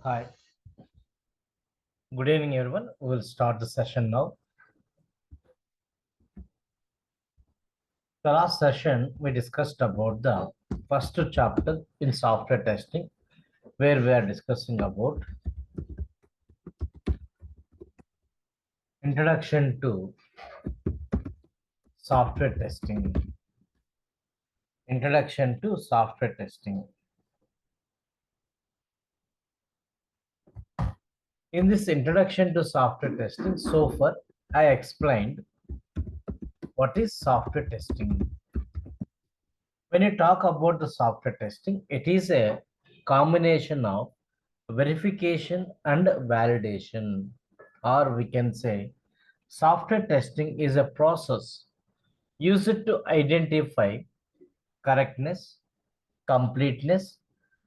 Hi, good evening, everyone. We will start the session now. The last session, we discussed about the first chapter in software testing, where we are discussing about introduction to software testing. Introduction to software testing. In this introduction to software testing, so far I explained what is software testing. When you talk about the software testing, it is a combination of verification and validation, or we can say software testing is a process used to identify correctness, completeness,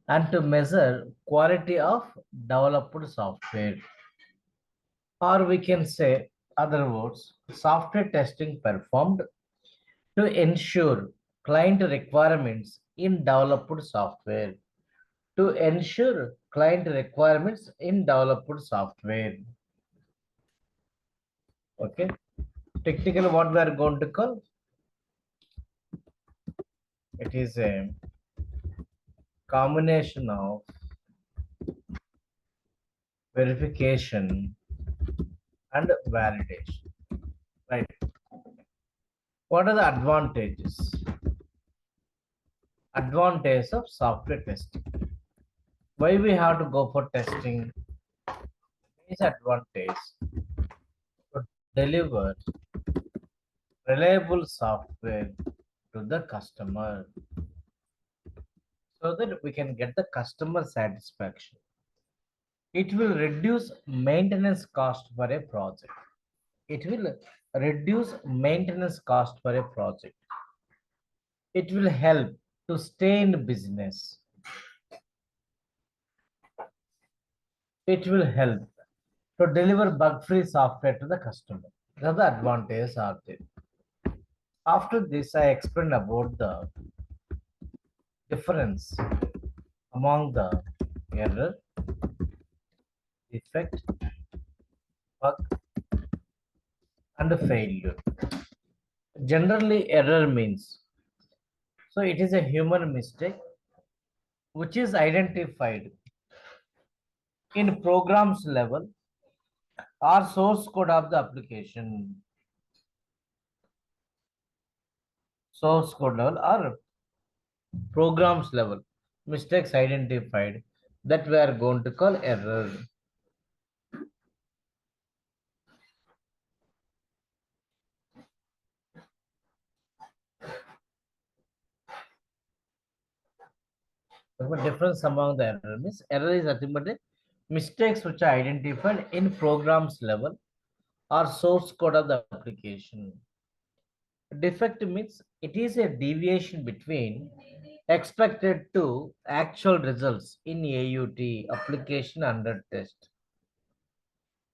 and to measure quality of developed software. Or we can say, other words, software testing performed to ensure client requirements in developed software. To ensure client requirements in developed software. Okay. Technically, what we are going to call it is a combination of verification and validation. Right. What are the advantages? Advantage of software testing. Why we have to go for testing? Is advantage to deliver reliable software to the customer so that we can get the customer satisfaction. It will reduce maintenance cost for a project. It will reduce maintenance cost for a project. It will help to stay in business. It will help to deliver bug-free software to the customer. The other advantages are there. After this, I explained about the difference among the error, defect, bug, and failure. Generally, error means so it is a human mistake which is identified in programs level or source code of the application. Source code level or programs level. Mistakes identified that we are going to call error. The difference among the error means error is nothing but the mistakes which are identified in programs level or source code of the application. Defect means it is a deviation between expected to actual results in AUT application under test.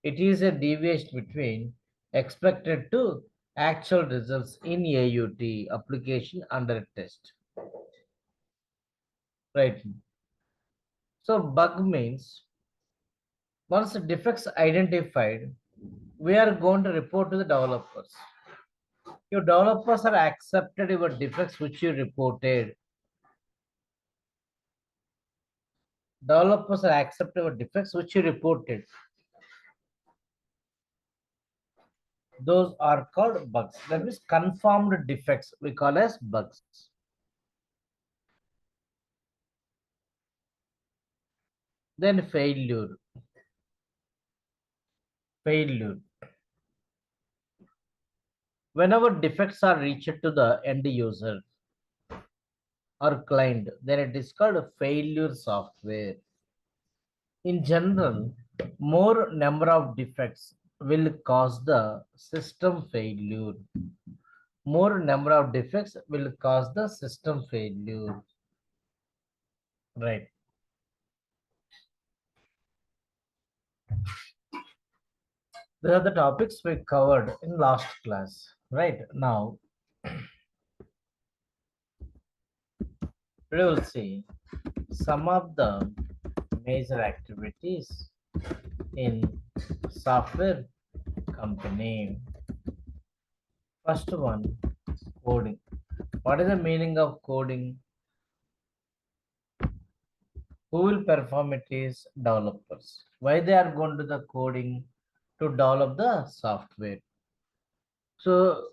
It is a deviation between expected to actual results in AUT application under test. Right. So bug means once the defects identified, we are going to report to the developers. Your developers are accepted your defects which you reported. Developers are accepted your defects which you reported. Those are called bugs. That means confirmed defects we call as bugs. Then failure. Failure. Whenever defects are reached to the end user or client, then it is called a failure software. In general, more number of defects will cause the system failure. More number of defects will cause the system failure. Right. These are the topics we covered in last class. Right now, we will see some of the major activities in software company. First one, coding. What is the meaning of coding? Who will perform it is developers. Why they are going to the coding? To develop the software. So,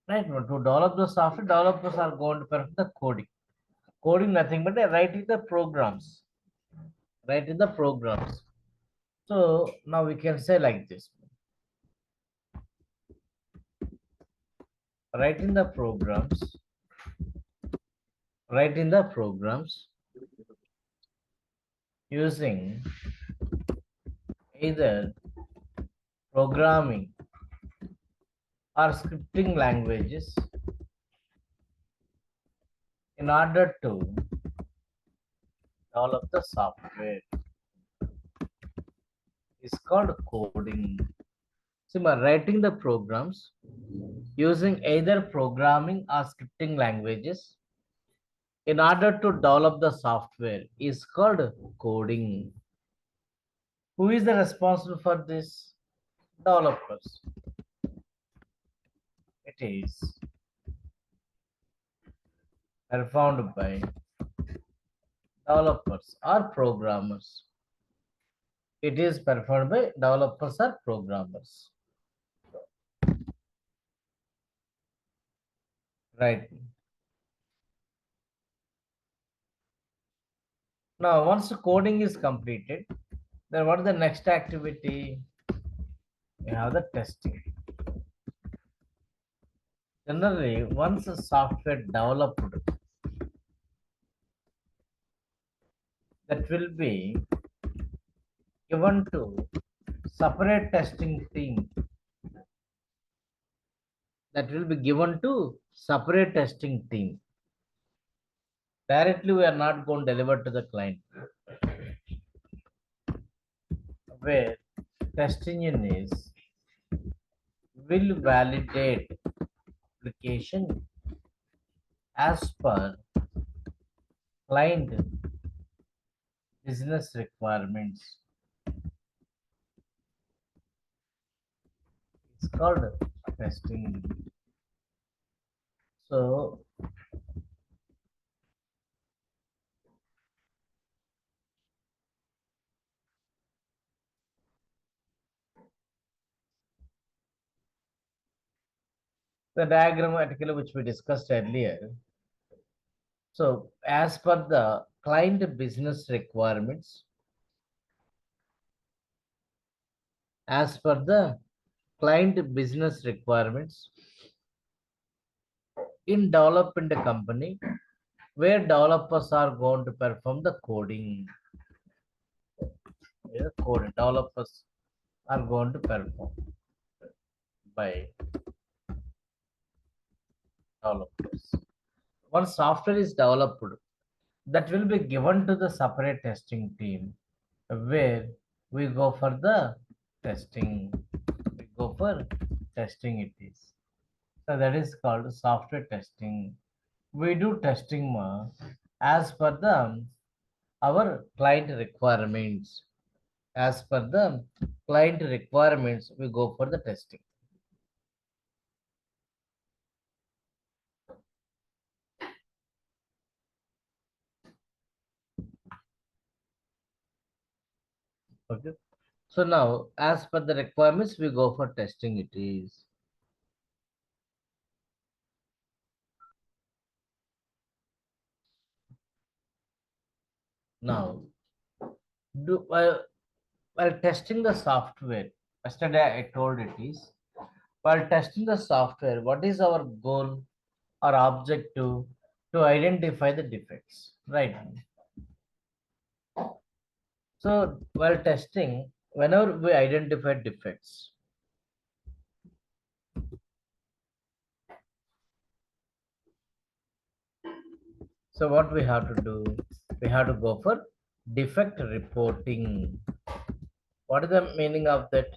right, to develop the software, developers are going to perform the coding. Coding nothing but writing the programs. Writing the programs. So now we can say like this. Writing the programs. Writing the programs using either programming or scripting languages in order to develop the software is called coding. So by writing the programs using either programming or scripting languages in order to develop the software is called coding. Who is the responsible for this? Developers. It is performed by developers or programmers. It is performed by developers or programmers. Right. Now, once the coding is completed, then what is the next activity? We have the testing. Generally, once the software developed, that will be given to separate testing team. That will be given to separate testing team. Directly, we are not going to deliver to the client. Where test engine is will validate application as per client business requirements. It's called testing. So the diagram article which we discussed earlier. So as per the client business requirements, as per the client business requirements in development company, where developers are going to perform the coding. Coding developers are going to perform by developers. Once software is developed, that will be given to the separate testing team where we go for the testing. We go for testing it is. So that is called software testing. We do testing as per the our client requirements. As per the client requirements, we go for the testing. Okay. So now, as per the requirements, we go for testing it is. Now, while testing the software, yesterday I told it is, while testing the software, what is our goal or objective? To identify the defects, right? So while testing, whenever we identify defects, so what we have to do? We have to go for defect reporting. What is the meaning of that?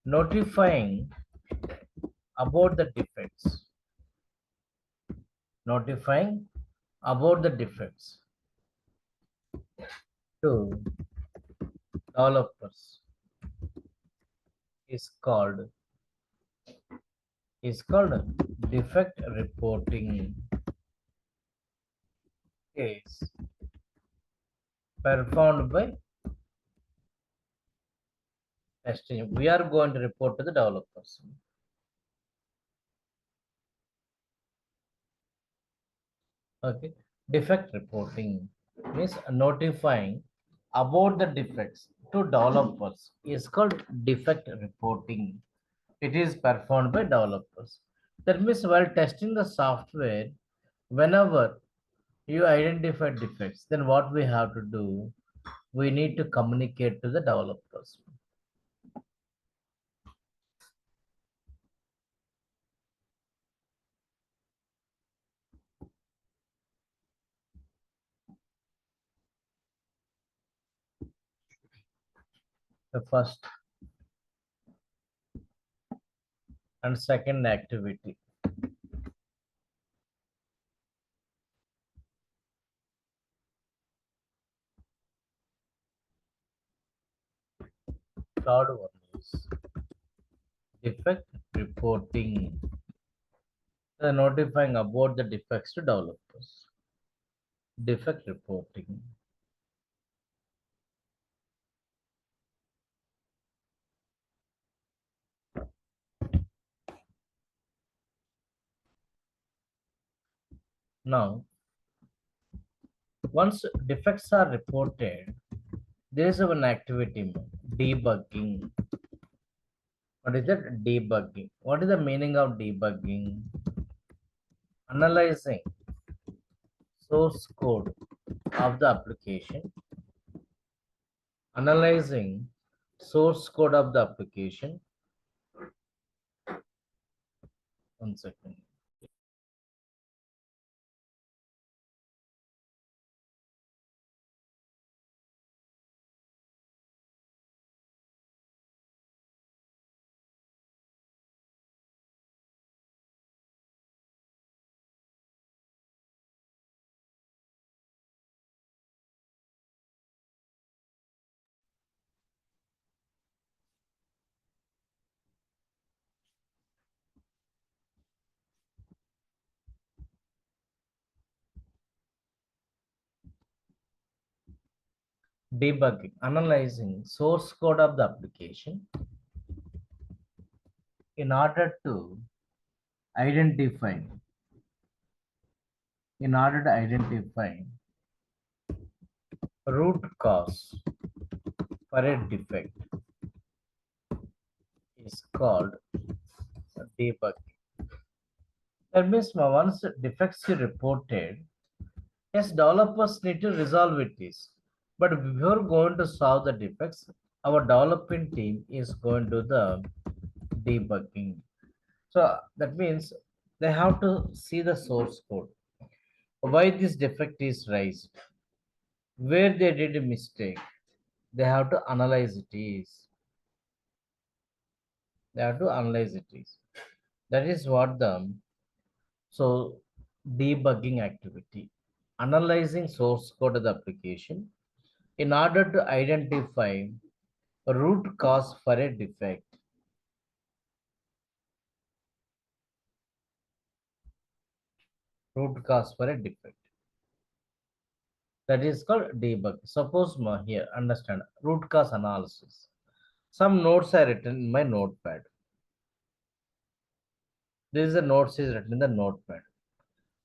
Notifying about the defects. Notifying about the defects to developers is called defect reporting is performed by testing. We are going to report to the developers. Okay. Defect reporting means notifying about the defects to developers is called defect reporting. It is performed by developers. That means while testing the software, whenever you identify defects, then what we have to do, we need to communicate to the developers. The first and second activity. Third one is defect reporting. Notifying about the defects to developers. Defect reporting. Now, once defects are reported, there is one activity mode, debugging. What is that? Debugging. What is the meaning of debugging? Analyzing source code of the application. Analyzing source code of the application. One second. Debugging, analyzing source code of the application in order to identify root cause for a defect is called debugging. That means once defects are reported, yes, developers need to resolve it is. But before going to solve the defects, our developing team is going to the debugging. So that means they have to see the source code. Why this defect is raised, where they did a mistake. They have to analyze it is. They have to analyze it is. That is what the so debugging activity. Analyzing source code of the application in order to identify a root cause for a defect. Root cause for a defect. That is called debug. Suppose here, understand root cause analysis. Some notes are written in my notepad. This is the notes is written in the notepad.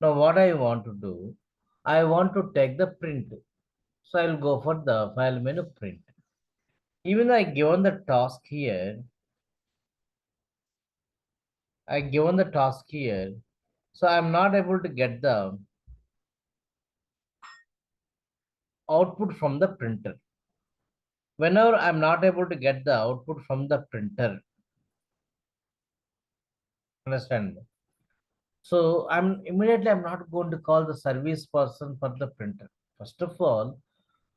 Now what I want to do, I want to take the print. So I'll go for the file menu print. Even though I given the task here, so I'm not able to get the output from the printer. Whenever I'm not able to get the output from the printer, understand? So I'm not going to call the service person for the printer. First of all,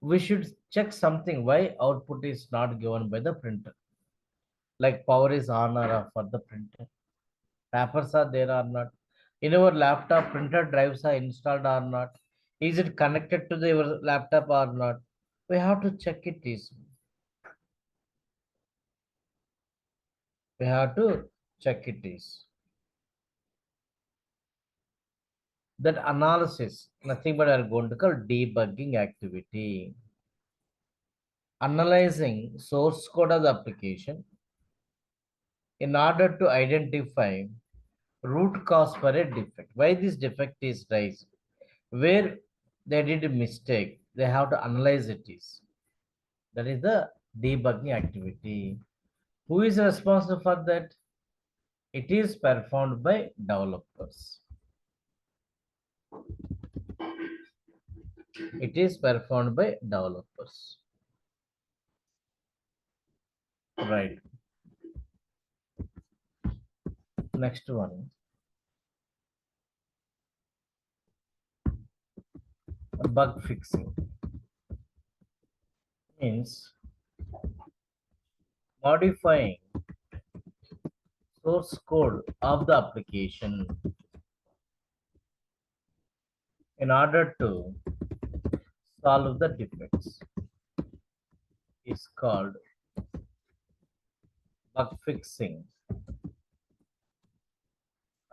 we should check something why output is not given by the printer. Like power is on or off for the printer. Wrappers are there or not. In our laptop, printer drives are installed or not. Is it connected to your laptop or not? We have to check it is. We have to check it is. That analysis, nothing but are going to call debugging activity. Analyzing source code of the application in order to identify root cause for a defect. Why this defect is raised? Where they did a mistake, they have to analyze it is. That is the debugging activity. Who is responsible for that? It is performed by developers. It is performed by developers. Right. Next one. Bug fixing means modifying source code of the application in order to solve the defects is called bug fixing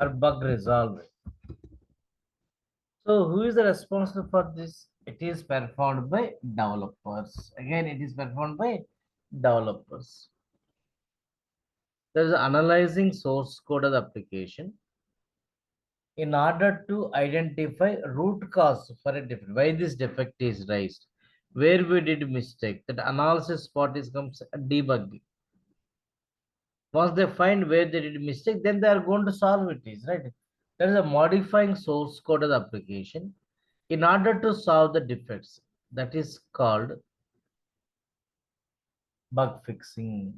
or bug resolving. So who is the responsible for this? It is performed by developers. Again, it is performed by developers. There is analyzing source code of the application in order to identify root cause for a defect. Why this defect is raised? Where we did mistake? That analysis part is comes debugging. Once they find where they did mistake, then they are going to solve it. Is right. There is a modifying source code of the application in order to solve the defects. That is called bug fixing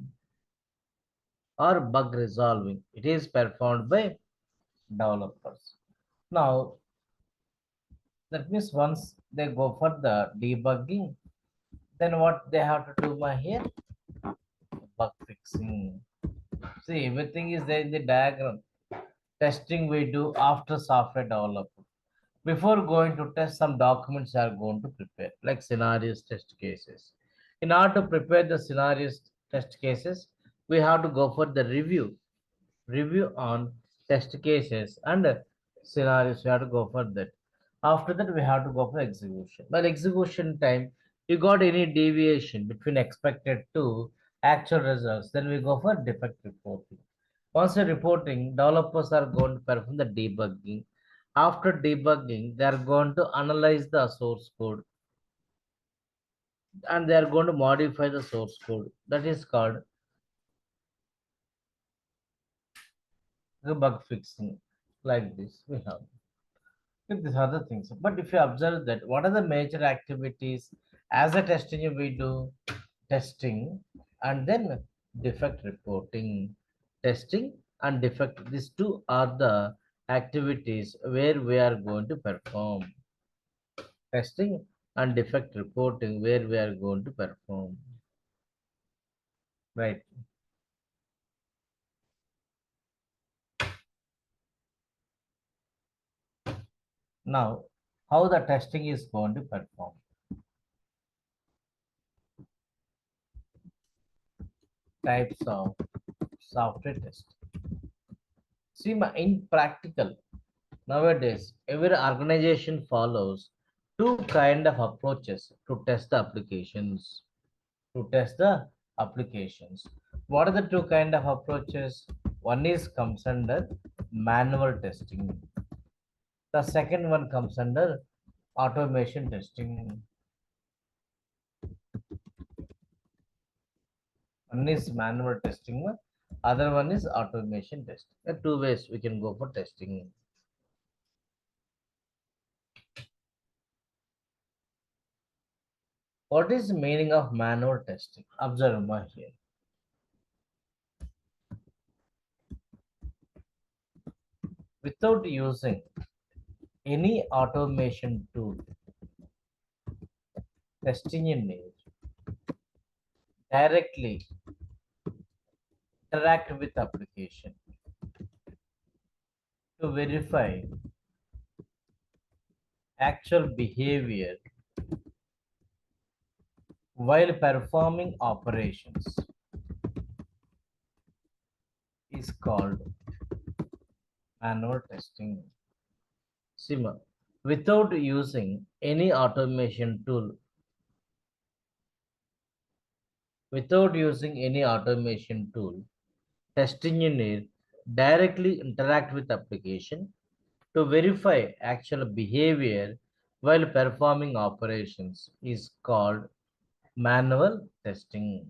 or bug resolving. It is performed by developers. Now, that means once they go for the debugging, then what they have to do by here? Bug fixing. See, everything is there in the diagram. Testing we do after software development. Before going to test, some documents are going to prepare, like scenarios, test cases. In order to prepare the scenarios, test cases, we have to go for the review on test cases and scenarios. We have to go for that. After that, we have to go for execution. But execution time, you got any deviation between expected to actual results, then we go for defect reporting. Once you're reporting, developers are going to perform the debugging. After debugging, they are going to analyze the source code and they are going to modify the source code. That is called the bug fixing. Like this, we have. With these other things. But if you observe that, what are the major activities as a testing we do? Testing and then defect reporting. Testing and defect. These two are the activities where we are going to perform. Testing and defect reporting where we are going to perform. Right. Now, how the testing is going to perform? Types of software testing. See, in practical, nowadays, every organization follows two kind of approaches to test the applications. To test the applications. What are the two kind of approaches? One is comes under manual testing. The second one comes under automation testing. One is manual testing, other one is automation testing. There are two ways we can go for testing. What is the meaning of manual testing? Observe here. Without using any automation tool, testing engineer directly interact with application to verify actual behavior while performing operations is called manual testing. Sima, without using any automation tool, test engineer directly interact with application to verify actual behavior while performing operations is called manual testing.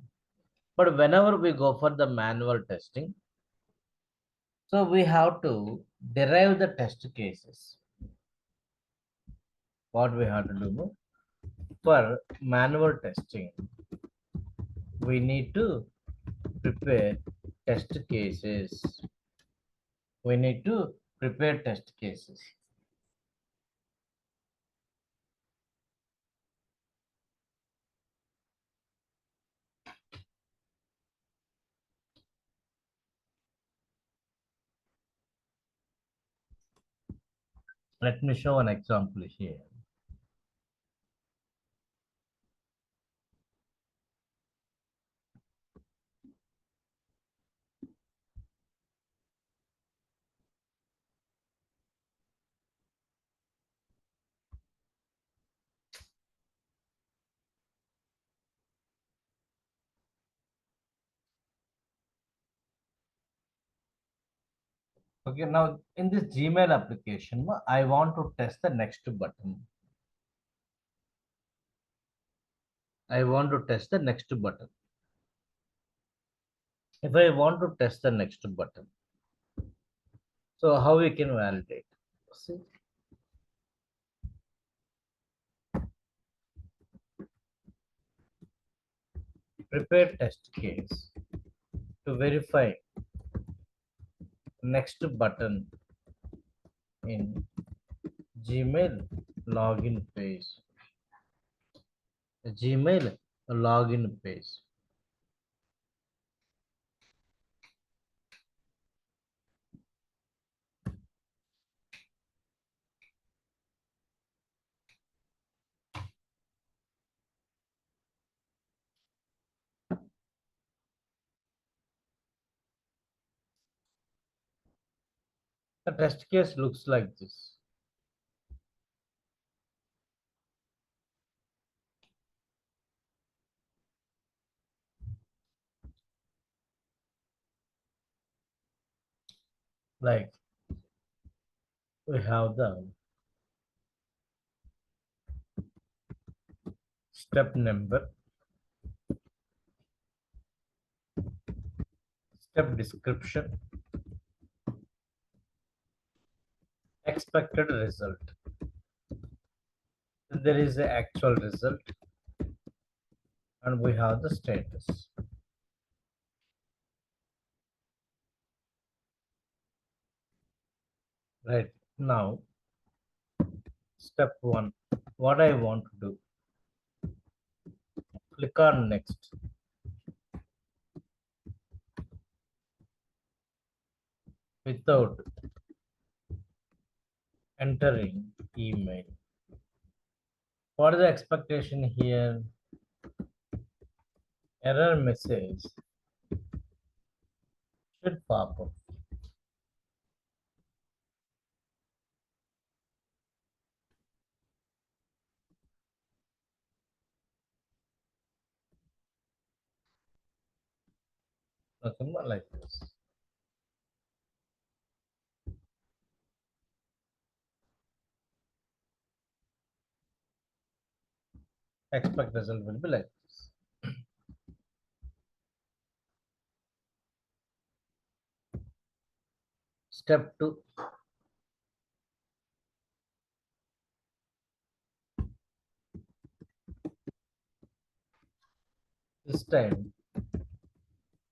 But whenever we go for the manual testing, so we have to derive the test cases. What we have to do for manual testing, we need to prepare test cases. We need to prepare test cases. Let me show an example here. Okay, now in this Gmail application, I want to test the next button. I want to test the next button. If I want to test the next button, so how we can validate? See, prepare test case to verify next button in Gmail login page. Gmail login page. The test case looks like this. Like we have the step number, step description, expected result. There is the actual result and we have the status. Right now, step one, what I want to do, click on next. Without entering email. What is the expectation here? Error message should pop up. Nothing but like this. Expect result will be like this. Step 2. This time,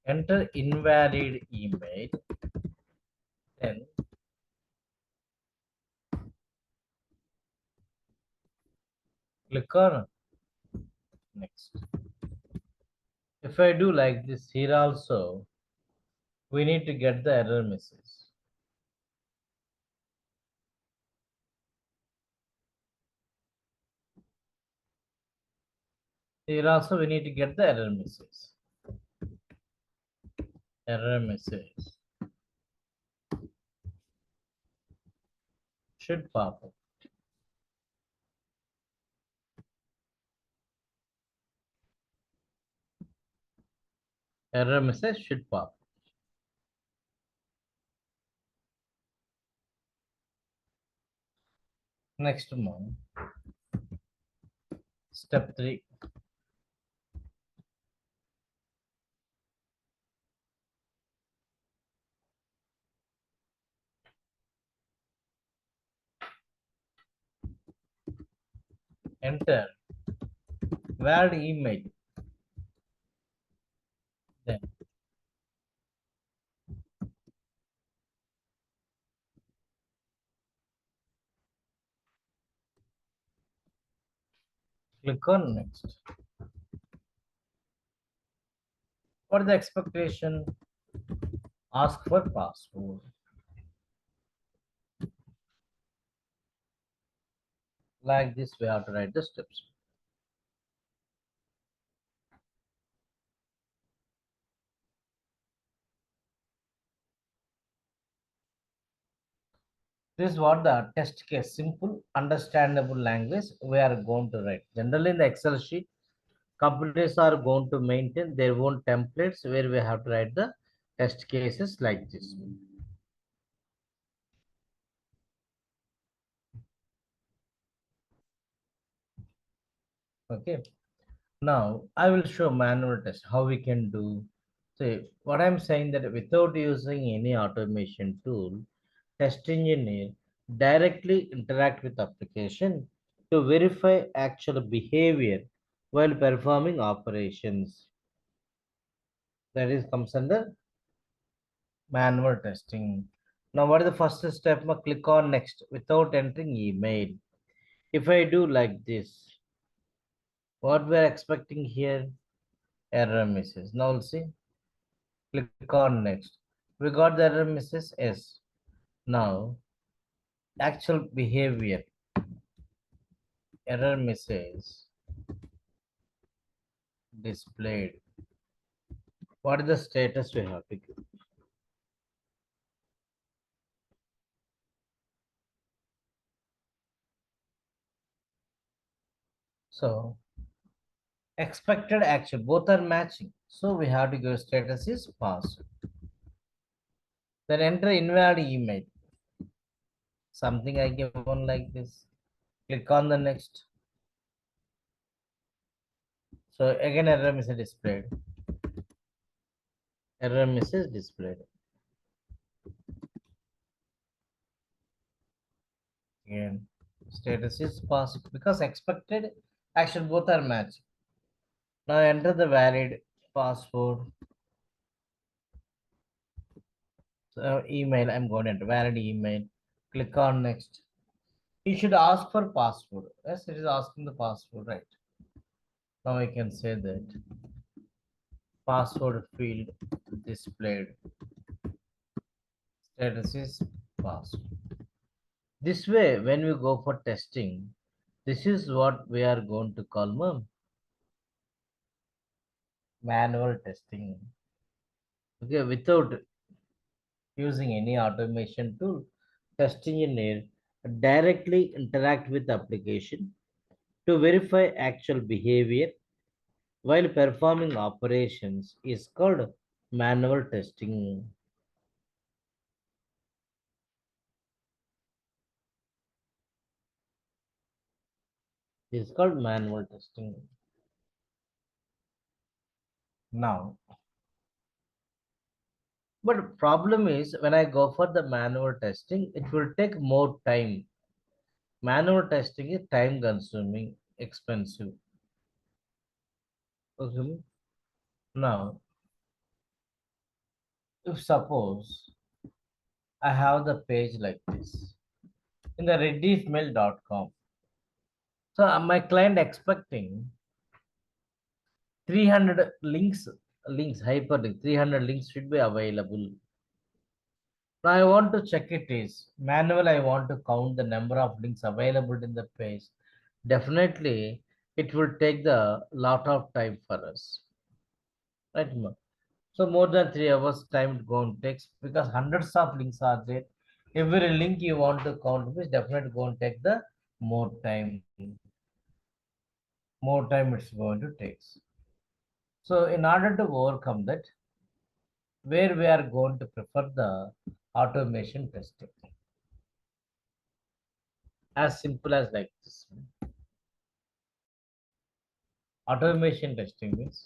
enter invalid email, then click on next. If I do like this here also, we need to get the error message. Here also we need to get the error message. Error message should pop up. Error message should pop. Next one, step 3. Enter valid email. Then click on next. For the expectation, ask for password. Like this, we have to write the steps. This is what the test case, simple, understandable language we are going to write. Generally, in the Excel sheet, companies are going to maintain their own templates where we have to write the test cases like this. Okay. Now I will show manual test how we can do. So what I'm saying that without using any automation tool, test engineer directly interact with application to verify actual behavior while performing operations. That is comes under manual testing. Now what is the first step? Click on next without entering email. If I do like this, what we're expecting here, error message. Now we'll see. Click on next. We got the error message. Yes. Now actual behavior, error message displayed. What is the status we have to give? So expected action, both are matching. So we have to give status is passed. Then enter invalid email. Something I give one like this. Click on the next. So again error message displayed. Error message displayed. Again status is passed because expected action both are matched. Now enter the valid password. So email, I'm going to enter valid email. Click on next. You should ask for password. Yes, it is asking the password, right? Now I can say that password field displayed. Status is passed. This way, when we go for testing, this is what we are going to call manual testing. Okay, without using any automation tool, test engineer directly interact with the application to verify actual behavior while performing operations is called manual testing. This is called manual testing. Now, but problem is when I go for the manual testing, it will take more time. Manual testing is time consuming, expensive. Okay. Now, if suppose I have the page like this in the reddymail.com. So my client expecting 300 links, hyperlink, 300 links should be available. Now I want to check it is manual. I want to count the number of links available in the page. Definitely it will take the lot of time for us, right? So more than 3 hours time it going to takes because hundreds of links are there. Every link you want to count is definitely going to take the more time. More time it's going to take. So in order to overcome that, where we are going to prefer the automation testing. As simple as like this. Automation testing means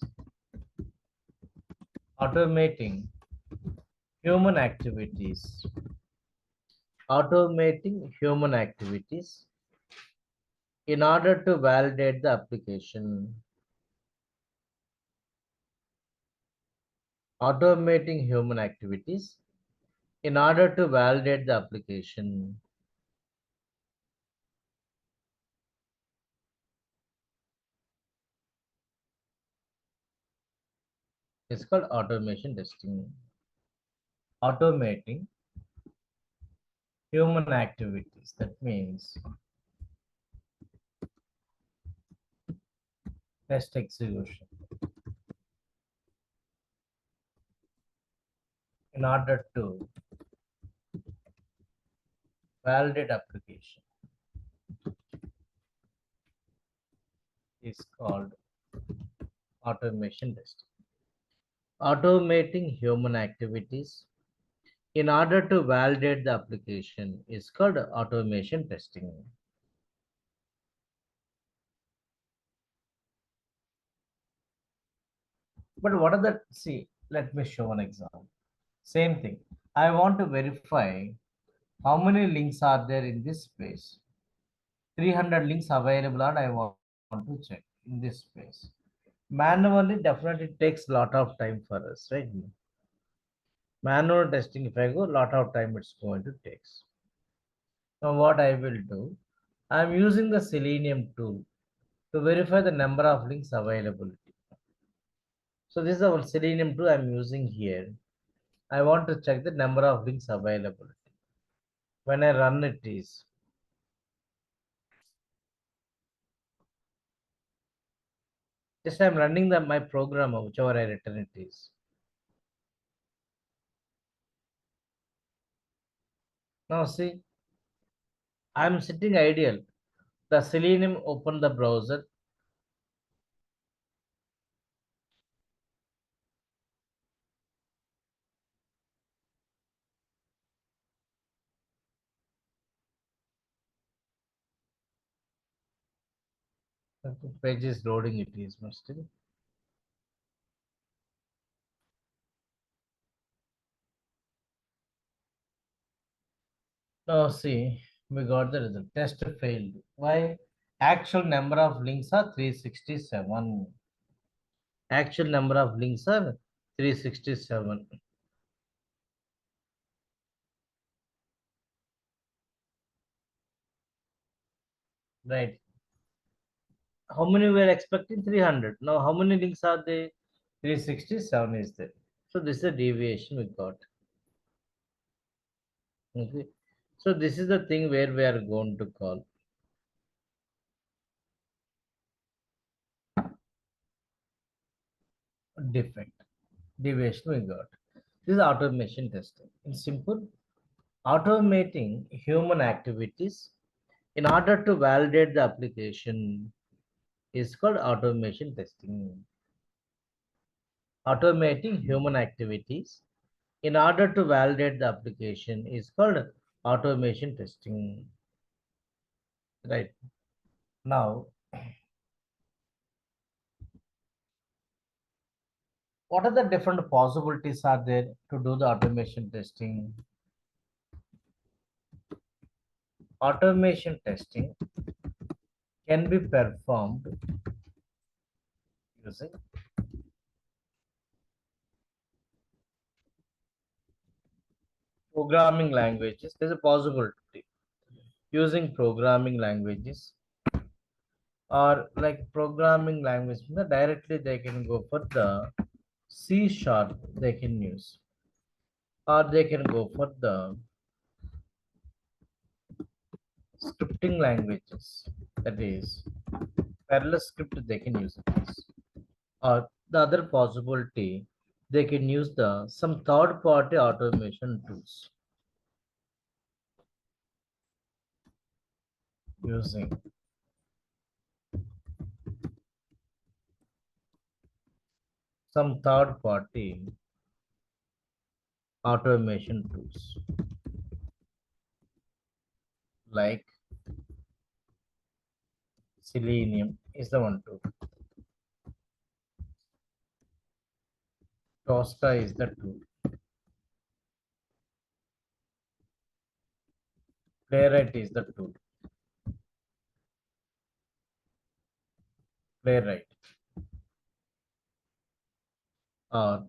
automating human activities. Automating human activities in order to validate the application. Automating human activities in order to validate the application. It's called automation testing. Automating human activities. That means test execution in order to validate application is called automation testing. Automating human activities in order to validate the application is called automation testing. But what are the, see, let me show an example. Same thing. I want to verify how many links are there in this space. 300 links available and I want to check in this space. Manually, definitely takes a lot of time for us, right? Manual testing, if I go, lot of time it's going to take. Now what I will do, I'm using the Selenium tool to verify the number of links availability. So this is our Selenium tool I'm using here. I want to check the number of links availability. When I run it is, just I'm running my program, whichever I written it is. Now see, I'm sitting ideal. The Selenium open the browser. The page is loading, it is still. Now see, we got the result. Test failed. Why? Actual number of links are 367. Actual number of links are 367. Right. How many we are expecting? 300. Now how many links are there? 367 is there. So this is the deviation we got. Okay. So this is the thing where we are going to call defect. Deviation we got. This is automation testing. In simple, automating human activities in order to validate the application is called automation testing. Automating human activities in order to validate the application is called automation testing. Right. Now, what are the different possibilities are there to do the automation testing? Automation testing can be performed using programming languages. There's a possibility using programming languages or like programming language directly they can go for the C sharp they can use, or they can go for the scripting languages, that is parallel script they can use this. Or the other possibility, they can use the some third party automation tools using some third party automation tools like Selenium is the one tool. Tosca is the tool. Playwright is the tool. Playwright or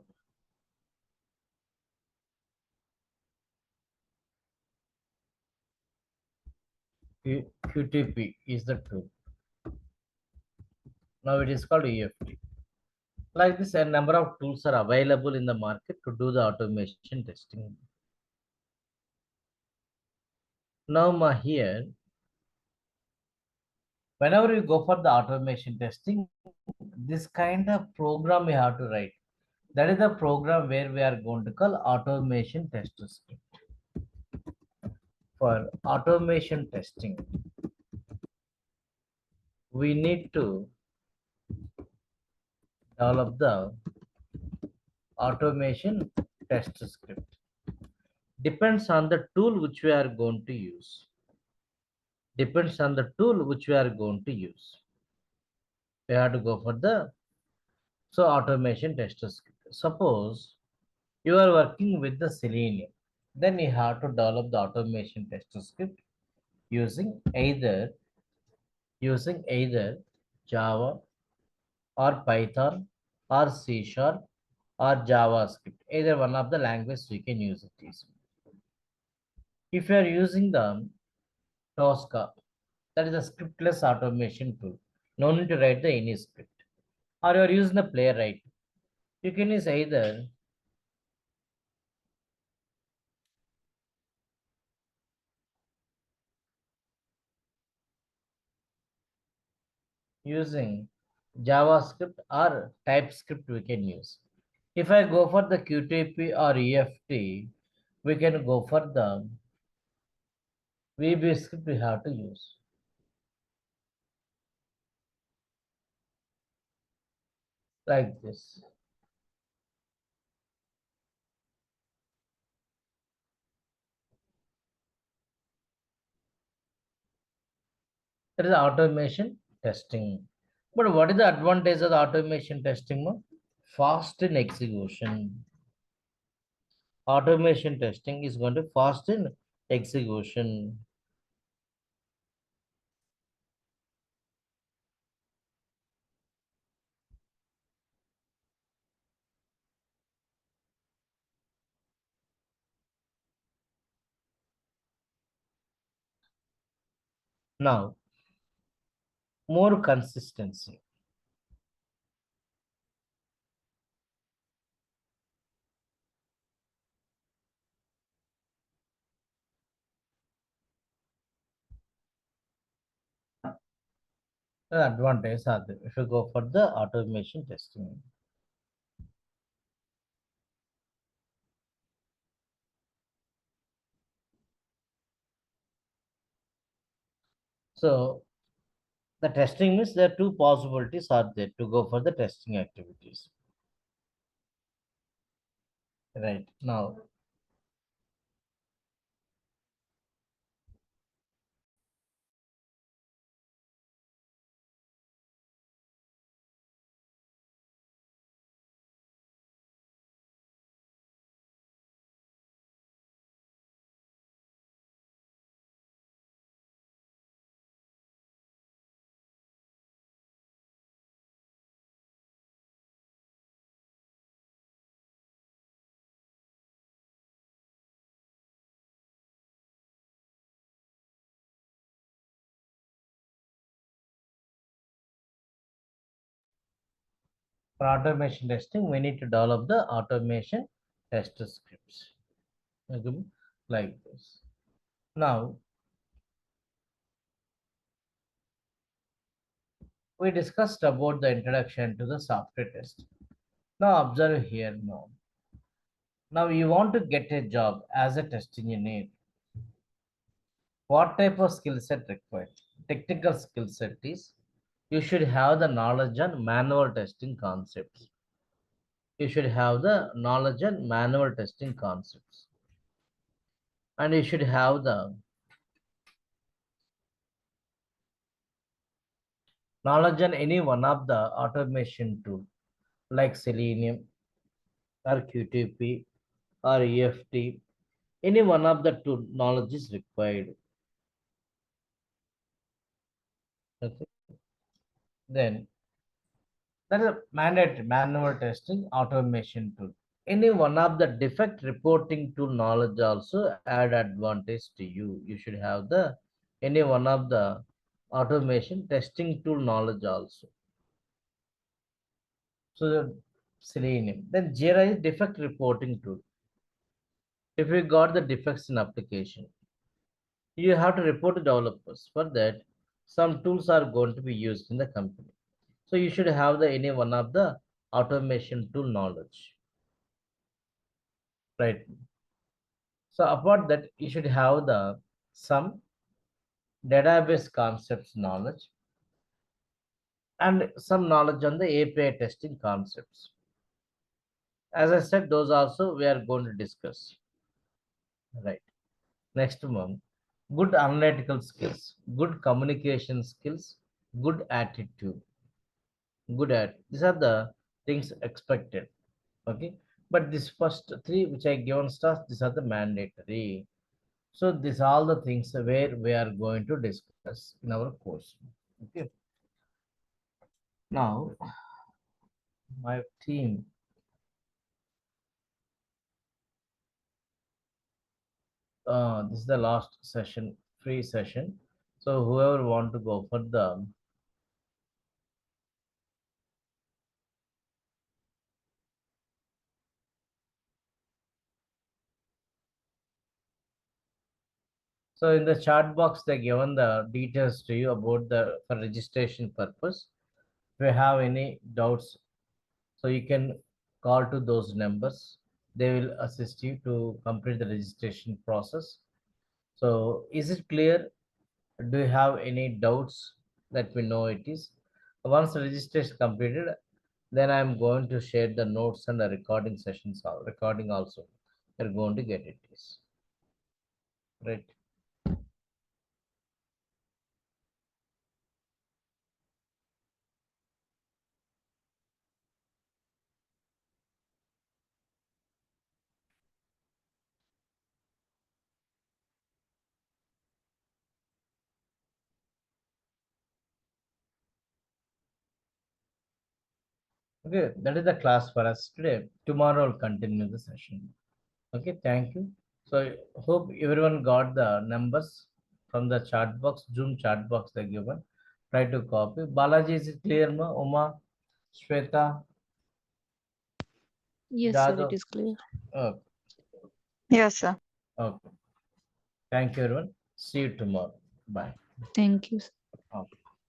QTP is the tool. Now it is called EFT. Like this, a number of tools are available in the market to do the automation testing. Now, here, whenever you go for the automation testing, this kind of program we have to write. That is the program where we are going to call automation test script. For automation testing, we need to develop the automation test script. Depends on the tool which we are going to use. Depends on the tool which we are going to use. We have to go for the automation test script. Suppose you are working with the Selenium, then you have to develop the automation test script using either Java or Python or C Sharp or JavaScript. Either one of the languages we can use it easily. If you are using the Tosca, that is a scriptless automation tool. No need to write the any script. Or you are using the Playwright. You can use either using JavaScript or TypeScript we can use. If I go for the QTP or EFT, we can go for the VB script we have to use. Like this. That is automation testing. But what is the advantage of the automation testing? No? Fast in execution. Automation testing is going to fast in execution. Now, more consistency. The advantage are there if you go for the automation testing. So the testing means there are two possibilities are there to go for the testing activities. Right now, for automation testing, we need to develop the automation test scripts. Okay, like this. Now, we discussed about the introduction to the software test. Now observe here now. Now you want to get a job as a test engineer. What type of skill set required? Technical skill set is you should have the knowledge on manual testing concepts. You should have the knowledge on manual testing concepts. And you should have the knowledge on any one of the automation tool like Selenium or QTP or EFT. Any one of the two knowledge is required. Okay. Then that is a mandatory manual testing automation tool. Any one of the defect reporting tool knowledge also add advantage to you. You should have the any one of the automation testing tool knowledge also. So the Selenium. Then Jira is defect reporting tool. If you got the defects in application, you have to report to developers. For that, some tools are going to be used in the company. So you should have the any one of the automation tool knowledge. Right. So apart that, you should have the some database concepts knowledge and some knowledge on the API testing concepts. As I said, those also we are going to discuss. Right. Next one, good analytical skills, good communication skills, good attitude. Good at these are the things expected. Okay. But this first three which I given stars, these are the mandatory. So these are all the things where we are going to discuss in our course. Okay. Now, my team. This is the last session, free session. So whoever want to go for the so in the chat box, they given the details to you about the for registration purpose. If you have any doubts, so you can call to those numbers. They will assist you to complete the registration process. So is it clear? Do you have any doubts? Let me know it is. Once the registration completed, then I'm going to share the notes and the recording sessions, recording also. You're going to get it. Is right. Okay, that is the class for us today. Tomorrow I'll continue the session. Okay, thank you. So hope everyone got the numbers from the chat box, Zoom chat box they given. Try to copy. Balaji, is it clear, ma? Uma, Shweta, Yes, sir, it Jadov? is clear. Okay. Yes, sir. Okay. Thank you, everyone. See you tomorrow. Bye. Thank you. Okay.